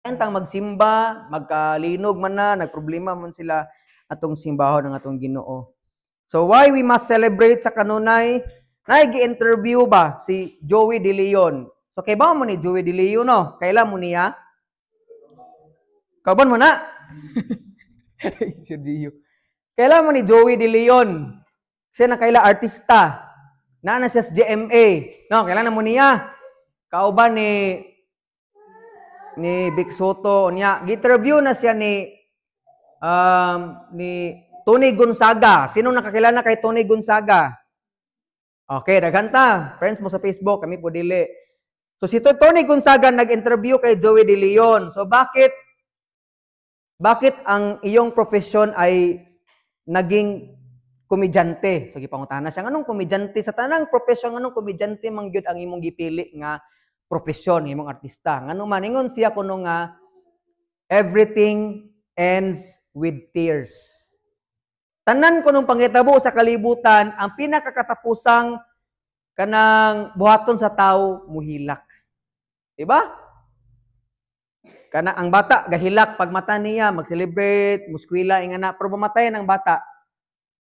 Antang magsimba, magkalinog man na, nagproblema man sila atong simbahon ng atong Ginoo. So why we must celebrate sa kanunay? Nag-interview ba si Joey De Leon? So kay ba mo ni Joey De Leon no? Kailan mo niya? Kauban mo na. Sergio. Kailan mo ni Joey De Leon? Siya na kaila artista. Na siya sa GMA. No, kailan mo niya? Kauban ni Vic Soto niya. Interview na siya ni Tony Gonzaga. Sino nakakilala kay Tony Gonzaga? Okay, daghanta. Friends mo sa Facebook, kami po dili. So si Tony Gonzaga nag-interview kay Joey De Leon. So bakit ang iyong profesyon ay naging komedyante? So gipangutana siya, anong komedyante sa tanang profesyon, anong komedyante man gyud ang imong gipili nga profesyon, imong artista? Ngano man ingon siya kuno nga everything ends with tears. Tanan kunong panghitabo sa kalibutan, ang pinakakatapusang kanang buhaton sa tao muhilak. Diba? Kana ang bata gahilak pag mata niya, mag-celebrate, muskwila ingana, pero mamatay ng bata,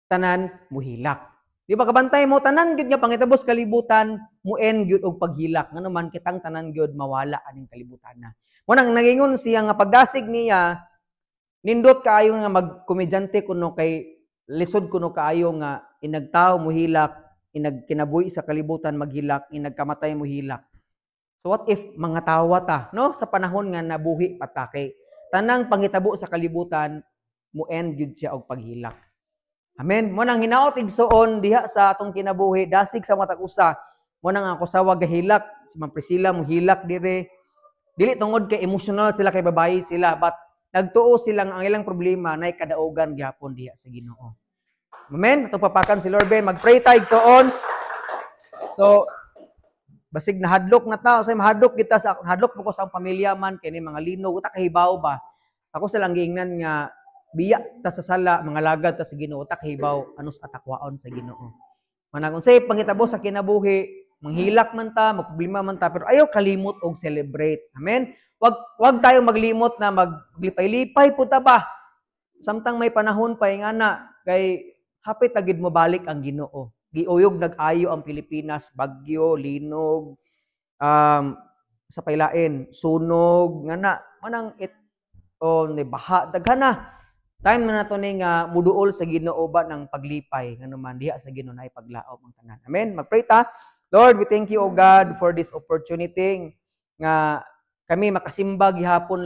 tanan muhilak. Di ba kabantay mo tanan gyud nga panghitabo sa kalibutan, muen gyud og paghilak. Ngano man kitang tanan gyud mawala aning kalibutan na. Mo nang nagingon siya nga pagdasig niya, nindot kaayo nga magkomedyante kuno kay lisod kuno kaayo nga inagtao muhilak, inagkinabuhi sa kalibutan maghilak, inagkamatay muhilak. So what if mga tawa ta, no? Sa panahon nga nabuhi patake. Tanang panghitabo sa kalibutan mo end gyud siya og paghilak. Amen. Mo nang hinaot igsuon diha sa atong kinabuhi, dasig sa matag usa. Mo nang ako sawa gahilak, si Ma'am Priscilla muhilak dire. Dili tungod kay emotional sila kay babayi sila, but nagtuo silang ang ilang problema na kadaugan gyapon diha sa Ginoo. Amen. Atong papakan si Lord Ben, mag-pray tayo igsuon. So basig nahadlok na ta, say mahadlok kita sa hadlok po ko sa pamilya man kini mga linog uta kahibaw ba. Ako sa lang giingnan nga biya ta sa sala mga lagad ta sa Ginoo uta kahibaw anos atakwaon sa Ginoo. Manang unsay panghitabo sa kinabuhi, manghilak man ta, magproblema man ta, pero ayaw kalimot og celebrate. Amen. Wag tayo maglimot na maglipay-lipay po ta ba. Samtang may panahon pa ingana kay hapit tagid mo balik ang Ginoo. Giuyog nag-ayo ang Pilipinas, bagyo, linog, sa pailain, sunog, ngana, manang baha, daghana. Time na nato ni nga muduol sa Ginoo ba ng paglipay, ngano man diha sa Ginoo na ipaglaom ang tanan. Amen. Magpray ta. Lord, we thank you, O God, for this opportunity nga kami makasimba gihapon